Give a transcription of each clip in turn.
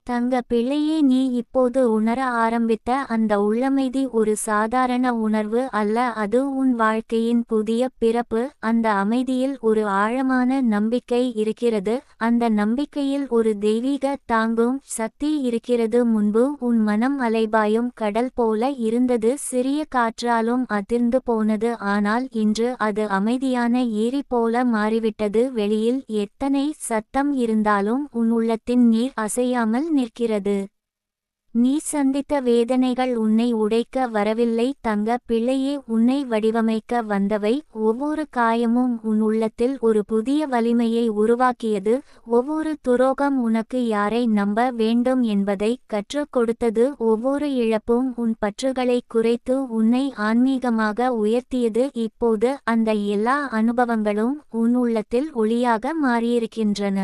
தங்க பிள்ளையே, நீ இப்போது உணர ஆரம்பித்த அந்த உள்ளமைதி ஒரு சாதாரண உணர்வு அல்ல, அது உன் வாழ்க்கையின் புதிய பிறப்பு. அந்த அமைதியில் ஒரு ஆழமான நம்பிக்கை இருக்கிறது. அந்த நம்பிக்கையில் ஒரு தெய்வீக தாங்கும் சக்தி இருக்கிறது. முன்பு உன் மனம் அலைபாயும் கடல் போல இருந்தது, சிறிய காற்றாலும் அதிர்ந்து போனது. ஆனால் இன்று அது அமைதியான ஏரி போல மாறிவிட்டது. வெளியில் எத்தனை சத்தம் இருந்தாலும் உன் உள்ளத்தின் நீர் அசையாமல் நிற்கிறது. நீ சந்தித்த வேதனைகள் உன்னை உடைக்க வரவில்லை தங்க பிள்ளையே, உன்னை வடிவமைக்க வந்தவை. ஒவ்வொரு காயமும் உன் உள்ளத்தில் ஒரு புதிய வலிமையை உருவாக்கியது. ஒவ்வொரு துரோகம் உனக்கு யாரை நம்ப வேண்டும் என்பதை கற்றுக் கொடுத்தது. ஒவ்வொரு இழப்பும் உன் பற்றுகளை குறைத்து உன்னை ஆன்மீகமாக உயர்த்தியது. இப்போது அந்த எல்லா அனுபவங்களும் உன் உள்ளத்தில் ஒளியாக மாறியிருக்கின்றன.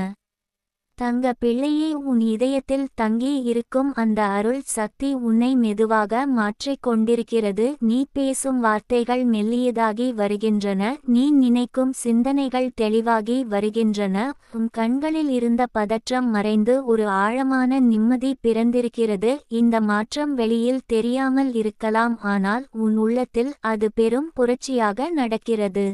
தங்க பிள்ளையே, உன் இதயத்தில் தங்கி இருக்கும் அந்த அருள் சக்தி உன்னை மெதுவாக மாற்றிக் கொண்டிருக்கிறது. நீ பேசும் வார்த்தைகள் மெல்லியதாகி வருகின்றன. நீ நினைக்கும் சிந்தனைகள் தெளிவாகி வருகின்றன. உன் கண்களில் இருந்த பதற்றம் மறைந்து ஒரு ஆழமான நிம்மதி பிறந்திருக்கிறது. இந்த மாற்றம் வெளியில் தெரியாமல் இருக்கலாம், ஆனால் உன் உள்ளத்தில் அது பெரும் புரட்சியாக நடக்கிறது.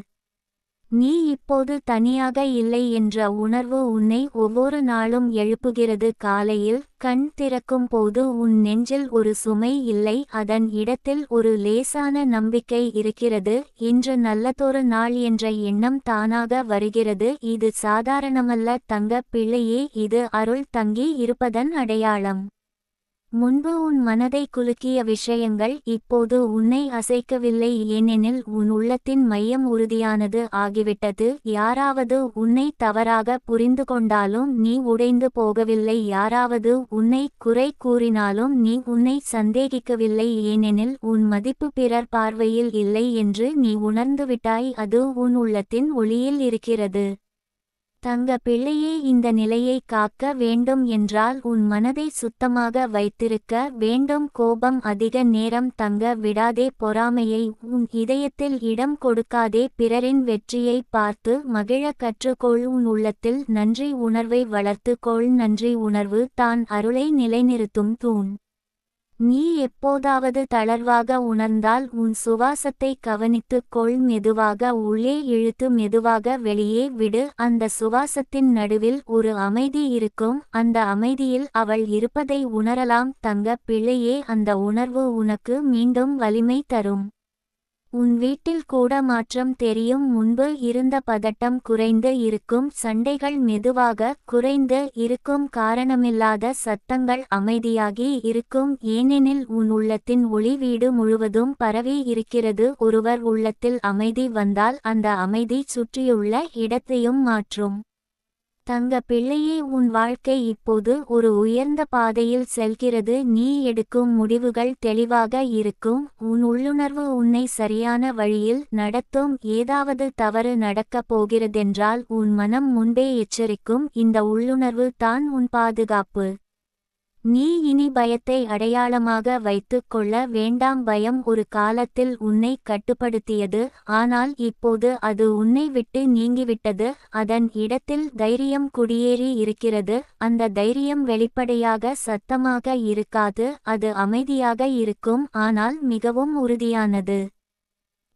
நீ இப்போது தனியாக இல்லை என்ற உணர்வு உன்னை ஒவ்வொரு நாளும் எழுப்புகிறது. காலையில் கண் திறக்கும் போது உன் நெஞ்சில் ஒரு சுமை இல்லை, அதன் இடத்தில் ஒரு லேசான நம்பிக்கை இருக்கிறது. இன்று நல்லதொரு நாள் என்ற எண்ணம் தானாக வருகிறது. இது சாதாரணமல்ல தங்க பிள்ளையே, இது அருள் தங்கி இருப்பதன் அடையாளம். முன்பு உன் மனதை குலுக்கிய விஷயங்கள் இப்போது உன்னை அசைக்கவில்லை, ஏனெனில் உன் உள்ளத்தின் மையம் உறுதியானது ஆகிவிட்டது. யாராவது உன்னை தவறாக புரிந்து கொண்டாலும் நீ உடைந்து போகவில்லை. யாராவது உன்னை குறை கூறினாலும் நீ உன்னை சந்தேகிக்கவில்லை, ஏனெனில் உன் மதிப்பு பிறர் பார்வையில் இல்லை என்று நீ உணர்ந்துவிட்டாய். அது உன் உள்ளத்தின் ஒளியில் இருக்கிறது. தங்க பிள்ளையே, இந்த நிலையை காக்க வேண்டும் என்றால் உன் மனதை சுத்தமாக வைத்திருக்க வேண்டும். கோபம் அதிக நேரம் தங்க விடாதே. பொறாமையை உன் இதயத்தில் இடம் கொடுக்காதே. பிறரின் வெற்றியை பார்த்து மகிழ கற்றுக்கொள். உன் உள்ளத்தில் நன்றி உணர்வை வளர்த்து கொள். நன்றி உணர்வு தான் அருளை நிலைநிறுத்தும் தூண். நீ எப்போதாவது தளர்வாக உணர்ந்தால் உன் சுவாசத்தை கவனித்துக் கொள். மெதுவாக உள்ளே இழுத்து மெதுவாக வெளியே விடு. அந்த சுவாசத்தின் நடுவில் ஒரு அமைதி இருக்கும். அந்த அமைதியில் அவள் இருப்பதை உணரலாம். தங்க பிள்ளையே, அந்த உணர்வு உனக்கு மீண்டும் வலிமை தரும். உன் வீட்டில் கூட மாற்றம் தெரியும். முன்பு இருந்த பதட்டம் குறைந்து இருக்கும். சண்டைகள் மெதுவாக குறைந்து இருக்கும். காரணமில்லாத சத்தங்கள் அமைதியாகி இருக்கும். ஏனெனில் உன் உள்ளத்தின் ஒளி வீடு முழுவதும் பரவி இருக்கிறது. ஒருவர் உள்ளத்தில் அமைதி வந்தால் அந்த அமைதி சுற்றியுள்ள இடத்தையும் மாற்றும். தங்க பிள்ளையே, உன் வாழ்க்கை இப்போது ஒரு உயர்ந்த பாதையில் செல்கிறது. நீ எடுக்கும் முடிவுகள் தெளிவாக இருக்கும். உன் உள்ளுணர்வு உன்னை சரியான வழியில் நடத்தும். ஏதாவது தவறு நடக்கப் போகிறதென்றால் உன் மனம் முன்பே எச்சரிக்கும். இந்த உள்ளுணர்வு தான் உன் பாதுகாப்பு. நீ இனி பயத்தை அடையாளமாக வைத்துக் கொள்ள வேண்டாம். பயம் ஒரு காலத்தில் உன்னை கட்டுப்படுத்தியது, ஆனால் இப்போது அது உன்னை விட்டு நீங்கிவிட்டது. அதன் இடத்தில் தைரியம் குடியேறி இருக்கிறது. அந்த தைரியம் வெளிப்படையாக சத்தமாக இருக்காது, அது அமைதியாக இருக்கும், ஆனால் மிகவும் உறுதியானது.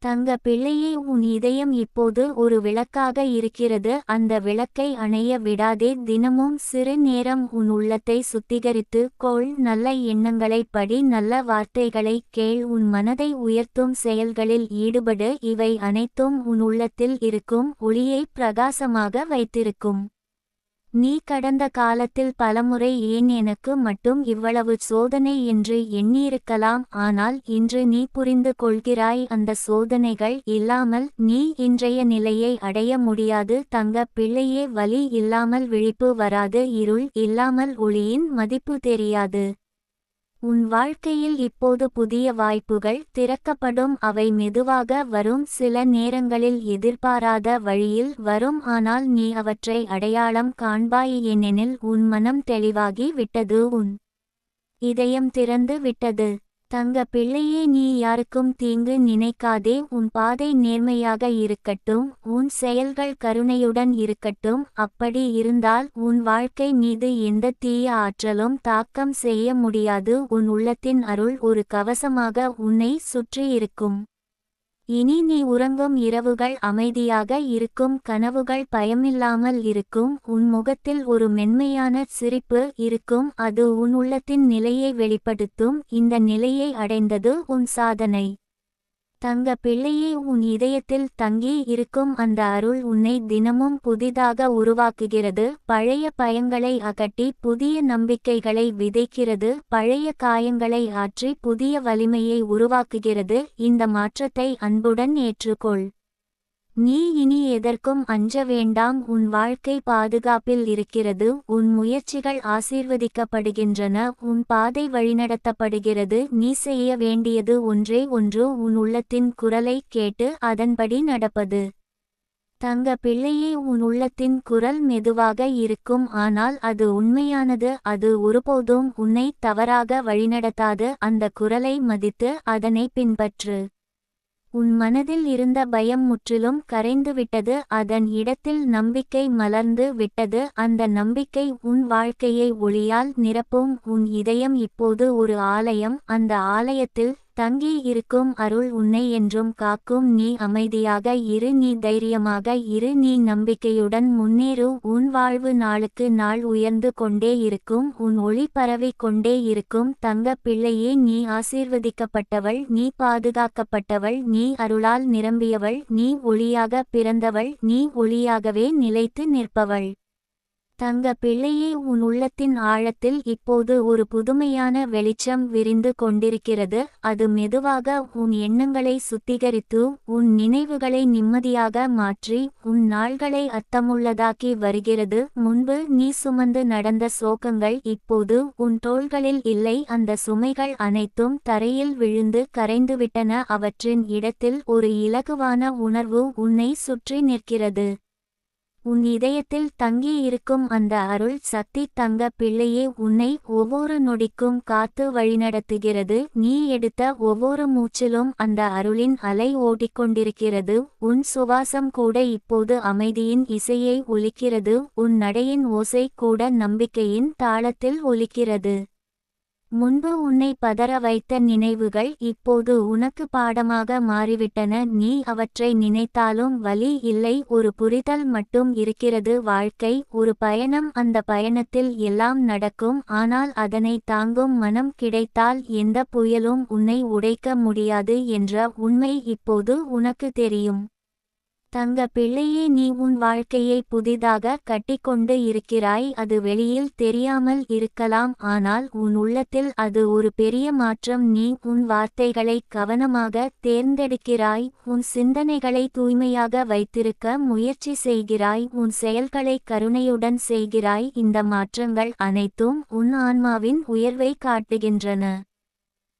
தங்க பிள்ளையே, உன் இதயம் இப்போது ஒரு விளக்காக இருக்கிறது. அந்த விளக்கை அணைய விடாதே. தினமும் சிறு நேரம் உன் உள்ளத்தை சுத்திகரித்து கொள். நல்ல எண்ணங்களை படி, நல்ல வார்த்தைகளை கேள், உன் மனதை உயர்த்தும் செயல்களில் ஈடுபடு. இவை அனைத்தும் உன் உள்ளத்தில் இருக்கும் ஒளியை பிரகாசமாக வைத்திருக்கும். நீ கடந்த காலத்தில் பலமுறை ஏன் எனக்கு மட்டும் இவ்வளவு சோதனை என்று எண்ணியிருக்கலாம். ஆனால் இன்று நீ புரிந்து கொள்கிறாய், அந்த சோதனைகள் இல்லாமல் நீ இன்றைய நிலையை அடைய முடியாது. தங்க பிள்ளையே, வலி இல்லாமல் விழிப்பு வராது. இருள் இல்லாமல் ஒளியின் மதிப்பு தெரியாது. உன் வாழ்க்கையில் இப்போது புதிய வாய்ப்புகள் திறக்கப்படும். அவை மெதுவாக வரும், சில நேரங்களில் எதிர்பாராத வழியில் வரும். ஆனால் நீ அவற்றை அடையாளம் காண்பாய், ஏனெனில் உன் மனம் தெளிவாகி விட்டது, உன் இதயம் திறந்து விட்டது. தங்க பிள்ளையே, நீ யாருக்கும் தீங்கு நினைக்காதே. உன் பாதை நேர்மையாக இருக்கட்டும், உன் செயல்கள் கருணையுடன் இருக்கட்டும். அப்படி இருந்தால் உன் வாழ்க்கை மீது எந்த தீய ஆற்றலும் தாக்கம் செய்ய முடியாது. உன் உள்ளத்தின் அருள் ஒரு கவசமாக உன்னை சுற்றி இருக்கும். இனி நீ உறங்கும் இரவுகள் அமைதியாக இருக்கும், கனவுகள் பயமில்லாமல் இருக்கும். உன் முகத்தில் ஒரு மென்மையான சிரிப்பு இருக்கும், அது உன் உள்ளத்தின் நிலையை வெளிப்படுத்தும். இந்த நிலையை அடைந்தது உன் சாதனை. தங்க பிள்ளையே, உன் இதயத்தில் தங்கி இருக்கும் அந்த அருள் உன்னை தினமும் புதிதாக உருவாக்குகிறது. பழைய பயங்களை அகற்றி புதிய நம்பிக்கைகளை விதைக்கிறது. பழைய காயங்களை ஆற்றி புதிய வலிமையை உருவாக்குகிறது. இந்த மாற்றத்தை அன்புடன் ஏற்றுக்கொள். நீ இனி எதற்கும் அஞ்ச வேண்டாம். உன் வாழ்க்கை பாதுகாப்பில் இருக்கிறது. உன் முயற்சிகள் ஆசீர்வதிக்கப்படுகின்றன. உன் பாதை வழிநடத்தப்படுகிறது. நீ செய்ய வேண்டியது ஒன்றே ஒன்று, உன் உள்ளத்தின் குரலை கேட்டு அதன்படி நடப்பது. தங்க பிள்ளையே, உன் உள்ளத்தின் குரல் மெதுவாக இருக்கும், ஆனால் அது உண்மையானது. அது ஒருபோதும் உன்னை தவறாக வழிநடத்தாது. அந்த குரலை மதித்து அதனை பின்பற்று. உன் மனதில் இருந்த பயம் முற்றிலும் கரைந்துவிட்டது. அதன் இடத்தில் நம்பிக்கை மலர்ந்து விட்டது. அந்த நம்பிக்கை உன் வாழ்க்கையை ஒளியால் நிரப்பும். உன் இதயம் இப்போது ஒரு ஆலயம். அந்த ஆலயத்தில் தங்கி இருக்கும் அருள் உன்னை என்றும் காக்கும். நீ அமைதியாக இரு, நீ தைரியமாக இரு, நீ நம்பிக்கையுடன் முன்னேறு. உன் வாழ்வு நாளுக்கு நாள் உயர்ந்து கொண்டே இருக்கும். உன் ஒளி பரவிக் கொண்டே இருக்கும். தங்க பிள்ளையே, நீ ஆசீர்வதிக்கப்பட்டவள், நீ பாதுகாக்கப்பட்டவள், நீ அருளால் நிரம்பியவள், நீ ஒளியாக பிறந்தவள், நீ ஒளியாகவே நிலைத்து நிற்பவள். தங்க பிள்ளையே, உன் உள்ளத்தின் ஆழத்தில் இப்போது ஒரு புதுமையான வெளிச்சம் விரிந்து கொண்டிருக்கிறது. அது மெதுவாக உன் எண்ணங்களை சுத்திகரித்து உன் நினைவுகளை நிம்மதியாக மாற்றி உன் நாள்களை அர்த்தமுள்ளதாக்கி வருகிறது. முன்பு நீ சுமந்து நடந்த சோகங்கள் இப்போது உன் தோள்களில் இல்லை. அந்த சுமைகள் அனைத்தும் தரையில் விழுந்து கரைந்துவிட்டன. அவற்றின் இடத்தில் ஒரு இலகுவான உணர்வு உன்னை சுற்றி நிற்கிறது. உன் இதயத்தில் தங்கி இருக்கும் அந்த அருள் சக்தி தங்க பிள்ளையே, உன்னை ஒவ்வொரு நொடிக்கும் காத்து வழிநடத்துகிறது. நீ எடுத்த ஒவ்வொரு மூச்சிலும் அந்த அருளின் அலை ஓடிக்கொண்டிருக்கிறது. உன் சுவாசம் கூட இப்போது அமைதியின் இசையை ஒலிக்கிறது. உன் நடையின் ஓசை கூட நம்பிக்கையின் தாளத்தில் ஒலிக்கிறது. முன்பு உன்னை பதற வைத்த நினைவுகள் இப்போது உனக்கு பாடமாக மாறிவிட்டன. நீ அவற்றை நினைத்தாலும் வலி இல்லை, ஒரு புரிதல் மட்டும் இருக்கிறது. வாழ்க்கை ஒரு பயணம். அந்த பயணத்தில் எல்லாம் நடக்கும். ஆனால் அதனை தாங்கும் மனம் கிடைத்தால் எந்த புயலும் உன்னை உடைக்க முடியாது என்ற உண்மை இப்போது உனக்கு தெரியும். தங்க பிள்ளையே, நீ உன் வாழ்க்கையை புதிதாக கட்டிக்கொண்டு இருக்கிறாய். அது வெளியில் தெரியாமல் இருக்கலாம், ஆனால் உன் உள்ளத்தில் அது ஒரு பெரிய மாற்றம். நீ உன் வார்த்தைகளை கவனமாக தேர்ந்தெடுக்கிறாய். உன் சிந்தனைகளை தூய்மையாக வைத்திருக்க முயற்சி செய்கிறாய். உன் செயல்களை கருணையுடன் செய்கிறாய். இந்த மாற்றங்கள் அனைத்தும் உன் ஆன்மாவின் உயர்வை காட்டுகின்றன.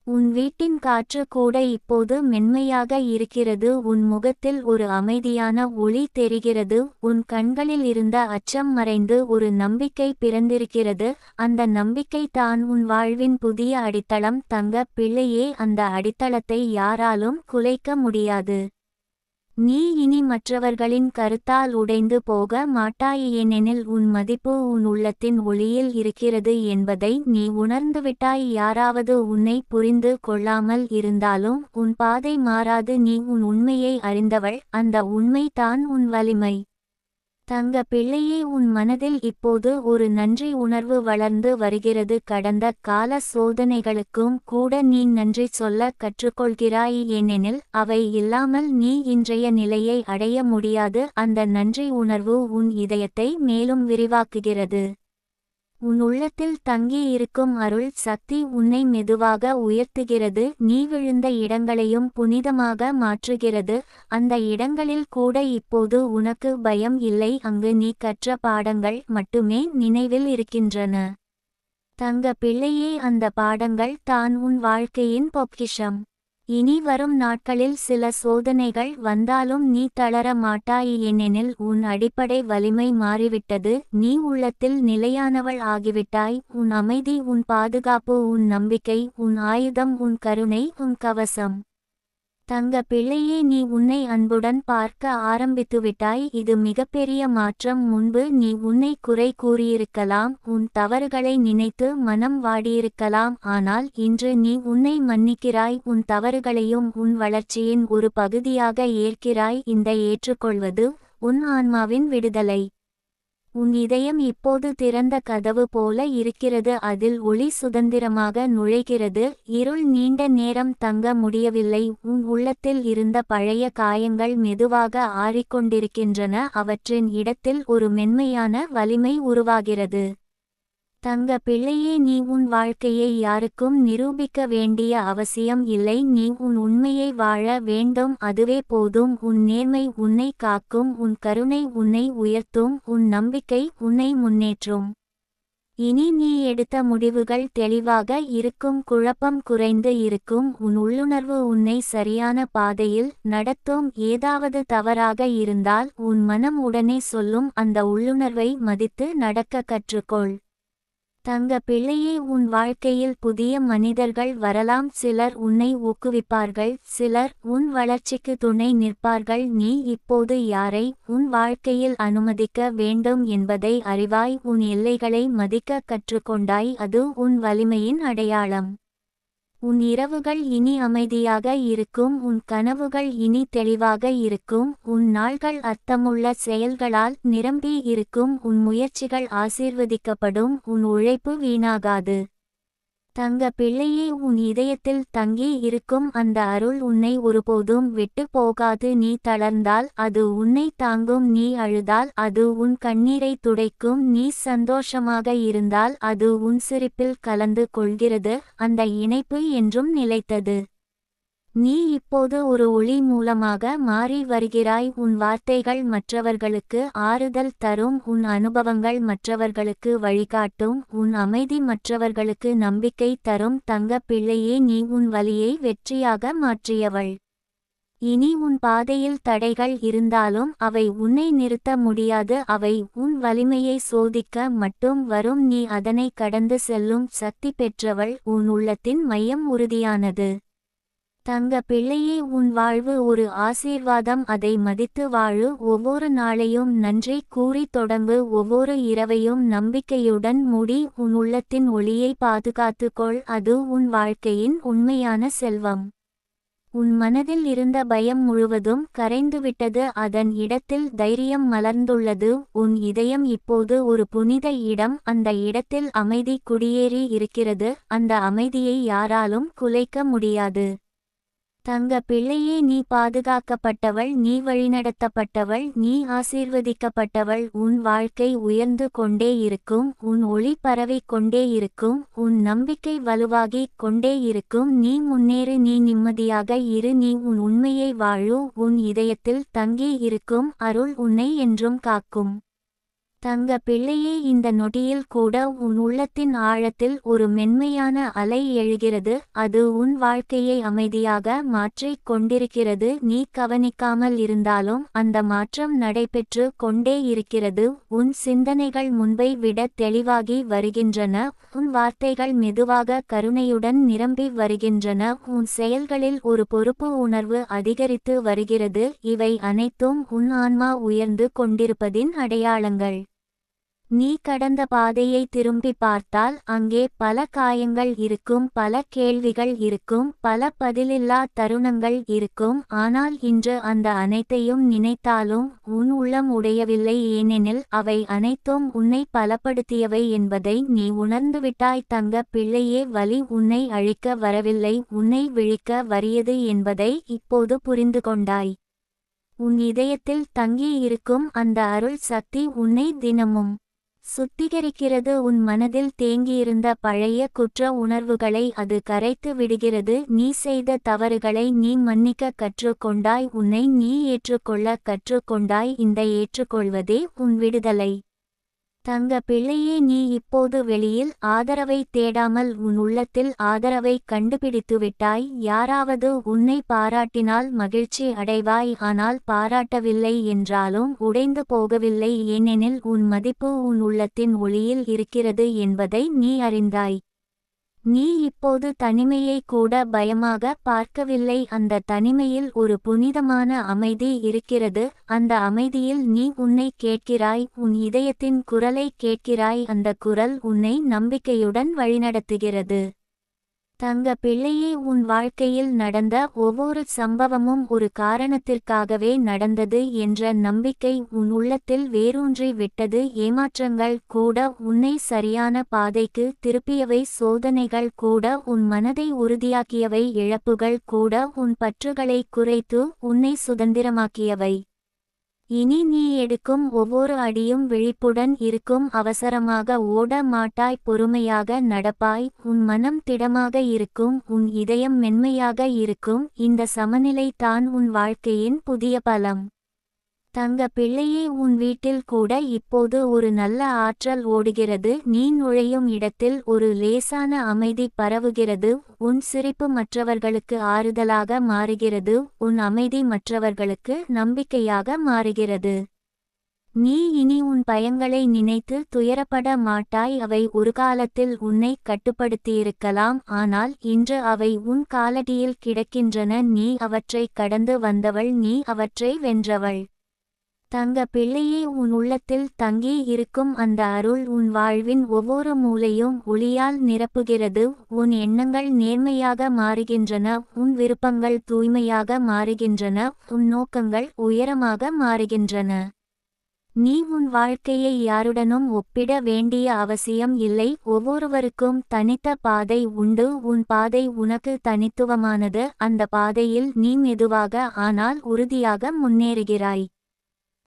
உன் வீட்டின் காற்று கூட இப்போது மென்மையாக இருக்கிறது. உன் முகத்தில் ஒரு அமைதியான ஒளி தெரிகிறது. உன் கண்களில் இருந்த அச்சம் மறைந்து ஒரு நம்பிக்கை பிறந்திருக்கிறது. அந்த நம்பிக்கை தான் உன் வாழ்வின் புதிய அடித்தளம். தங்க பிள்ளையே, அந்த அடித்தளத்தை யாராலும் குலைக்க முடியாது. நீ இனி மற்றவர்களின் கருத்தால் உடைந்து போக மாட்டாய், ஏனெனில் உன் மதிப்பு உன் உள்ளத்தின் ஒளியில் இருக்கிறது என்பதை நீ உணர்ந்துவிட்டாய். யாராவது உன்னை புரிந்து கொள்ளாமல் இருந்தாலும் உன் பாதை மாறாது. நீ உன் உண்மையை அறிந்தவள். அந்த உண்மை தான் உன் வலிமை. தங்க பிள்ளையே, உன் மனதில் இப்போது ஒரு நன்றி உணர்வு வளர்ந்து வருகிறது. கடந்த கால சோதனைகளுக்கும் கூட நீ நன்றி சொல்ல கற்றுக்கொள்கிறாய், ஏனெனில் அவை இல்லாமல் நீ இன்றைய நிலையை அடைய முடியாது. அந்த நன்றி உணர்வு உன் இதயத்தை மேலும் விரிவாக்குகிறது. உன் உள்ளத்தில் தங்கி இருக்கும் அருள் சக்தி உன்னை மெதுவாக உயர்த்துகிறது. நீ விழுந்த இடங்களையும் புனிதமாக மாற்றுகிறது. அந்த இடங்களில் கூட இப்போது உனக்கு பயம் இல்லை. அங்கு நீ கற்ற பாடங்கள் மட்டுமே நினைவில் இருக்கின்றன. தங்க பிள்ளையே, அந்த பாடங்கள் தான் உன் வாழ்க்கையின் பொக்கிஷம். இனி வரும் நாட்களில் சில சோதனைகள் வந்தாலும் நீ தளர மாட்டாய், ஏனெனில் உன் அடிப்படை வலிமை மாறிவிட்டது. நீ உள்ளத்தில் நிலையானவள் ஆகிவிட்டாய். உன் அமைதி உன் பாதுகாப்பு, உன் நம்பிக்கை உன் ஆயுதம், உன் கருணை உன் கவசம். தங்க பிள்ளையே, நீ உன்னை அன்புடன் பார்க்க ஆரம்பித்துவிட்டாய். இது மிகப்பெரிய மாற்றம். முன்பு நீ உன்னை குறை கூறியிருக்கலாம், உன் தவறுகளை நினைத்து மனம் வாடியிருக்கலாம். ஆனால் இன்று நீ உன்னை மன்னிக்கிறாய், உன் தவறுகளையும் உன் வளர்ச்சியின் ஒரு பகுதியாக ஏற்கிறாய். இந்த ஏற்றுக்கொள்வது உன் ஆன்மாவின் விடுதலை. உன் இதயம் இப்போது திறந்த கதவு போல இருக்கிறது, அதில் ஒளி சுதந்திரமாக நுழைகிறது. இருள் நீண்ட நேரம் தங்க முடியவில்லை. உன் உள்ளத்தில் இருந்த பழைய காயங்கள் மெதுவாக ஆறிக்கொண்டிருக்கின்றன, அவற்றின் இடத்தில் ஒரு மென்மையான வலிமை உருவாகிறது. தங்க பிள்ளையே, நீ உன் வாழ்க்கையை யாருக்கும் நிரூபிக்க வேண்டிய அவசியம் இல்லை. நீ உன் உண்மையை வாழ வேண்டும், அதுவே போதும். உன் நேர்மை உன்னை காக்கும், உன் கருணை உன்னை உயர்த்தும், உன் நம்பிக்கை உன்னை முன்னேற்றும். இனி நீ எடுத்த முடிவுகள் தெளிவாக இருக்கும், குழப்பம் குறைந்து இருக்கும். உன் உள்ளுணர்வு உன்னை சரியான பாதையில் நடத்தும். ஏதாவது தவறாக இருந்தால் உன் மனம் உடனே சொல்லும், அந்த உள்ளுணர்வை மதித்து நடக்க கற்றுக்கொள். தங்க பிள்ளையே, உன் வாழ்க்கையில் புதிய மனிதர்கள் வரலாம். சிலர் உன்னை ஊக்குவிப்பார்கள், சிலர் உன் வளர்ச்சிக்கு துணை நிற்பார்கள். நீ இப்போது யாரை உன் வாழ்க்கையில் அனுமதிக்க வேண்டும் என்பதை அறிவாய். உன் எல்லைகளை மதிக்க கற்றுக்கொண்டாய், அது உன் வலிமையின் அடையாளம். உன் இரவுகள் இனி அமைதியாக இருக்கும், உன் கனவுகள் இனி தெளிவாக இருக்கும். உன் நாள்கள் அர்த்தமுள்ள செயல்களால் நிரம்பி இருக்கும், உன் முயற்சிகள் ஆசீர்வதிக்கப்படும், உன் உழைப்பு வீணாகாது. தங்க பிள்ளையே, உன் இதயத்தில் தங்கி இருக்கும் அந்த அருள் உன்னை ஒருபோதும் விட்டு போகாது. நீ தளர்ந்தால் அது உன்னை தாங்கும், நீ அழுதால் அது உன் கண்ணீரை துடைக்கும், நீ சந்தோஷமாக இருந்தால் அது உன் சிரிப்பில் கலந்து கொள்கிறது. அந்த இணைப்பு என்றும் நிலைத்தது. நீ இப்போது ஒரு ஒளி மூலமாக மாறி வருகிறாய். உன் வார்த்தைகள் மற்றவர்களுக்கு ஆறுதல் தரும், உன் அனுபவங்கள் மற்றவர்களுக்கு வழிகாட்டும், உன் அமைதி மற்றவர்களுக்கு நம்பிக்கை தரும். தங்க பிள்ளையே, நீ உன் வலியை வெற்றியாக மாற்றியவள். இனி உன் பாதையில் தடைகள் இருந்தாலும் அவை உன்னை நிறுத்த முடியாது, அவை உன் வலிமையை சோதிக்க மட்டும் வரும். நீ அதனை கடந்து செல்லும் சக்தி பெற்றவள். உன் உள்ளத்தின் மையம் உறுதியானது. தங்க பிள்ளையே, உன் வாழ்வு ஒரு ஆசீர்வாதம், அதை மதித்து வாழு. ஒவ்வொரு நாளையும் நன்றி கூறி தொடங்கு, ஒவ்வொரு இரவையும் நம்பிக்கையுடன் மூடி. உன் உள்ளத்தின் ஒளியை பாதுகாத்துக்கொள், அது உன் வாழ்க்கையின் உண்மையான செல்வம். உன் மனதில் இருந்த பயம் முழுவதும் கரைந்துவிட்டது, அதன் இடத்தில் தைரியம் மலர்ந்துள்ளது. உன் இதயம் இப்போது ஒரு புனித இடம், அந்த இடத்தில் அமைதி குடியேறி இருக்கிறது. அந்த அமைதியை யாராலும் குலைக்க முடியாது. தங்க பிள்ளையே, நீ பாதுகாக்கப்பட்டவள், நீ வழிநடத்தப்பட்டவள், நீ ஆசீர்வதிக்கப்பட்டவள். உன் வாழ்க்கை உயர்ந்து கொண்டே இருக்கும், உன் ஒளி பரவிக் கொண்டே இருக்கும், உன் நம்பிக்கை வலுவாகிக் கொண்டே இருக்கும். நீ முன்னேறு, நீ நிம்மதியாக இரு, நீ உன் உண்மையை வாழு. உன் இதயத்தில் தங்கி இருக்கும் அருள் உன்னை என்றும் காக்கும். தங்க பிள்ளையே, இந்த நொடியில் கூட உன் உள்ளத்தின் ஆழத்தில் ஒரு மென்மையான அலை எழுகிறது, அது உன் வாழ்க்கையை அமைதியாக மாற்றிக் கொண்டிருக்கிறது. நீ கவனிக்காமல் இருந்தாலும் அந்த மாற்றம் நடைபெற்று கொண்டே இருக்கிறது. உன் சிந்தனைகள் முன்பை விட தெளிவாகி வருகின்றன, உன் வார்த்தைகள் மெதுவாக கருணையுடன் நிரம்பி வருகின்றன, உன் செயல்களில் ஒரு பொறுப்பு உணர்வு அதிகரித்து வருகிறது. இவை அனைத்தும் உன் ஆன்மா உயர்ந்து கொண்டிருப்பதின் அடையாளங்கள். நீ கடந்த பாதையை திரும்பி பார்த்தால் அங்கே பல காயங்கள் இருக்கும், பல கேள்விகள் இருக்கும், பல பதிலில்லா தருணங்கள் இருக்கும். ஆனால் இன்று அந்த அனைத்தையும் நினைத்தாலும் உன் உள்ளம் உடையவில்லை, ஏனெனில் அவை அனைத்தும் உன்னை பலப்படுத்தியவை என்பதை நீ உணர்ந்துவிட்டாய். தங்க பிள்ளையே, வலி உன்னை அழிக்க வரவில்லை, உன்னை விழிக்க வறியது என்பதை இப்போது புரிந்து கொண்டாய். உன் இதயத்தில் தங்கி இருக்கும் அந்த அருள் சக்தி உன்னை தினமும் சுத்திகரிக்கிறது. உன் மனதில் தேங்கியிருந்த பழைய குற்ற உணர்வுகளை அது கரைத்து விடுகிறது. நீ செய்த தவறுகளை நீ மன்னிக்க கற்றுக்கொண்டாய், உன்னை நீ ஏற்றுக்கொள்ள கற்றுக்கொண்டாய். இந்த ஏற்றுக்கொள்வதே உன் விடுதலை. தங்க பிள்ளையே, நீ இப்போது வெளியில் ஆதரவை தேடாமல் உன் உள்ளத்தில் ஆதரவை கண்டுபிடித்துவிட்டாய். யாராவது உன்னை பாராட்டினால் மகிழ்ச்சி அடைவாய். ஆனால் பாராட்டவில்லை என்றாலும் உடைந்து போகவில்லை. ஏனெனில் உன் மதிப்பு உன் உள்ளத்தின் ஒளியில் இருக்கிறது என்பதை நீ அறிந்தாய். நீ இப்போது தனிமையை கூட பயமாக பார்க்கவில்லை. அந்த தனிமையில் ஒரு புனிதமான அமைதி இருக்கிறது. அந்த அமைதியில் நீ உன்னை கேட்கிறாய், உன் இதயத்தின் குரலை கேட்கிறாய். அந்த குரல் உன்னை நம்பிக்கையுடன் வழிநடத்துகிறது. தங்க பிள்ளையே, உன் வாழ்க்கையில் நடந்த ஒவ்வொரு சம்பவமும் ஒரு காரணத்திற்காகவே நடந்தது என்ற நம்பிக்கை உன் உள்ளத்தில் வேரூன்றி விட்டது. ஏமாற்றங்கள் கூட உன்னை சரியான பாதைக்கு திருப்பியவை. சோதனைகள் கூட உன் மனதை உறுதியாக்கியவை. இழப்புகள் கூட உன் பற்றுகளை குறைத்து உன்னை சுதந்திரமாக்கியவை. இனி நீ எடுக்கும் ஒவ்வொரு அடியும் விழிப்புடன் இருக்கும். அவசரமாக ஓட மாட்டாய், பொறுமையாக நடப்பாய். உன் மனம் திடமாக இருக்கும், உன் இதயம் மென்மையாக இருக்கும். இந்த சமநிலை தான் உன் வாழ்க்கையின் புதிய பலம். தங்க பிள்ளையே, உன் வீட்டில் கூட இப்போது ஒரு நல்ல ஆற்றல் ஓடுகிறது. நீ நுழையும் இடத்தில் ஒரு லேசான அமைதி பரவுகிறது. உன் சிரிப்பு மற்றவர்களுக்கு ஆறுதலாக மாறுகிறது. உன் அமைதி மற்றவர்களுக்கு நம்பிக்கையாக மாறுகிறது. நீ இனி உன் பயங்களை நினைத்து துயரப்பட மாட்டாய். அவை ஒரு காலத்தில் உன்னை கட்டுப்படுத்தியிருக்கலாம், ஆனால் இன்று அவை உன் காலடியில் கிடக்கின்றன. நீ அவற்றை கடந்து வந்தவள், நீ அவற்றை வென்றவள். தங்க பிள்ளையே, உன் உள்ளத்தில் தங்கி இருக்கும் அந்த அருள் உன் வாழ்வின் ஒவ்வொரு மூலையும் ஒளியால் நிரப்புகிறது. உன் எண்ணங்கள் நேர்மையாக மாறுகின்றன, உன் விருப்பங்கள் தூய்மையாக மாறுகின்றன, உன் நோக்கங்கள் உயரமாக மாறுகின்றன. நீ உன் வாழ்க்கையை யாருடனும் ஒப்பிட வேண்டிய அவசியம் இல்லை. ஒவ்வொருவருக்கும் தனித்த பாதை உண்டு. உன் பாதை உனக்கு தனித்துவமானது. அந்த பாதையில் நீ மெதுவாக ஆனால் உறுதியாக முன்னேறுகிறாய்.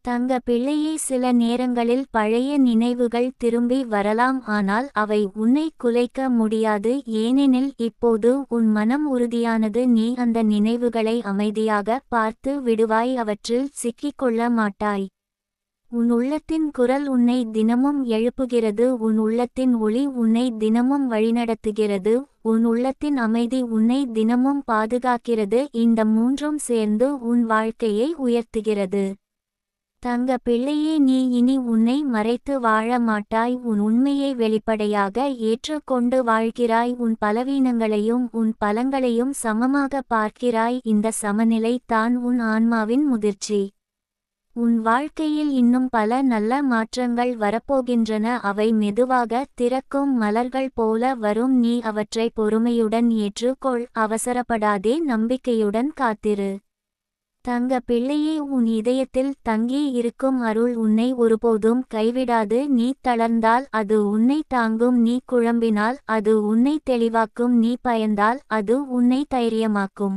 தங்க பிள்ளையே, சில நேரங்களில் பழைய நினைவுகள் திரும்பி வரலாம், ஆனால் அவை உன்னை குலைக்க முடியாது. ஏனெனில் இப்போது உன் மனம் உறுதியானது. நீ அந்த நினைவுகளை அமைதியாக பார்த்து விடுவாய், அவற்றில் சிக்கிக்கொள்ள மாட்டாய். உன் உள்ளத்தின் குரல் உன்னை தினமும் எழுப்புகிறது. உன் உள்ளத்தின் ஒளி உன்னை தினமும் வழிநடத்துகிறது. உன் உள்ளத்தின் அமைதி உன்னை தினமும் பாதுகாக்கிறது. இந்த மூன்றும் சேர்ந்து உன் வாழ்க்கையை உயர்த்துகிறது. தங்க பிள்ளையே, நீ இனி உன்னை மறைத்து வாழ மாட்டாய். உன் உண்மையை வெளிப்படையாக ஏற்றுக்கொண்டு வாழ்கிறாய். உன் பலவீனங்களையும் உன் பலங்களையும் சமமாக பார்க்கிறாய். இந்த சமநிலை தான் உன் ஆன்மாவின் முதிர்ச்சி. உன் வாழ்க்கையில் இன்னும் பல நல்ல மாற்றங்கள் வரப்போகின்றன. அவை மெதுவாக திறக்கும் மலர்கள் போல வரும். நீ அவற்றை பொறுமையுடன் ஏற்றுக்கொள். அவசரப்படாதே, நம்பிக்கையுடன் காத்திரு. தங்க பிள்ளையே, உன் இதயத்தில் தங்கி இருக்கும் அருள் உன்னை ஒருபோதும் கைவிடாது. நீ தளர்ந்தால் அது உன்னை தாங்கும். நீ குழம்பினால் அது உன்னை தெளிவாக்கும். நீ பயந்தால் அது உன்னை தைரியமாக்கும்.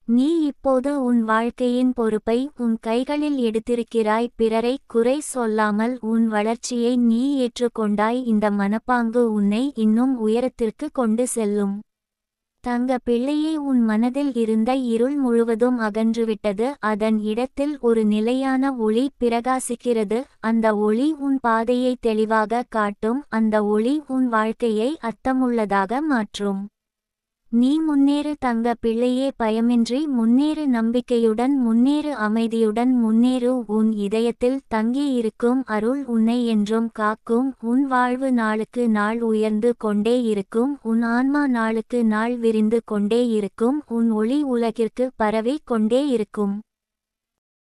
நீ இப்போது உன் வாழ்க்கையின் பொறுப்பை உன் கைகளில் எடுத்திருக்கிறாய். பிறரை குறை சொல்லாமல் உன் வளர்ச்சியை நீ ஏற்றுக்கொண்டாய். இந்த மனப்பாங்கு உன்னை இன்னும் உயரத்திற்கு கொண்டு செல்லும். தங்க பிள்ளையே, உன் மனதில் இருந்த இருள் முழுவதும் அகன்றுவிட்டது. அதன் இடத்தில் ஒரு நிலையான ஒளி பிரகாசிக்கிறது. அந்த ஒளி உன் பாதையை தெளிவாக காட்டும். அந்த ஒளி உன் வாழ்க்கையை அர்த்தமுள்ளதாக மாற்றும். நீ முன்னேறு தங்க பிள்ளையே, பயமின்றி முன்னேறு. நம்பிக்கையுடன் முன்னேறு, அமைதியுடன் முன்னேறு. உன் இதயத்தில் தங்கி இருக்கும் அருள் உன்னை என்றும் காக்கும். உன் வாழ்வு நாளுக்கு நாள் உயர்ந்து கொண்டே இருக்கும். உன் ஆன்மா நாளுக்கு நாள் விரிந்து கொண்டே இருக்கும். உன் ஒளி உலகிற்கு பரவி கொண்டே இருக்கும்.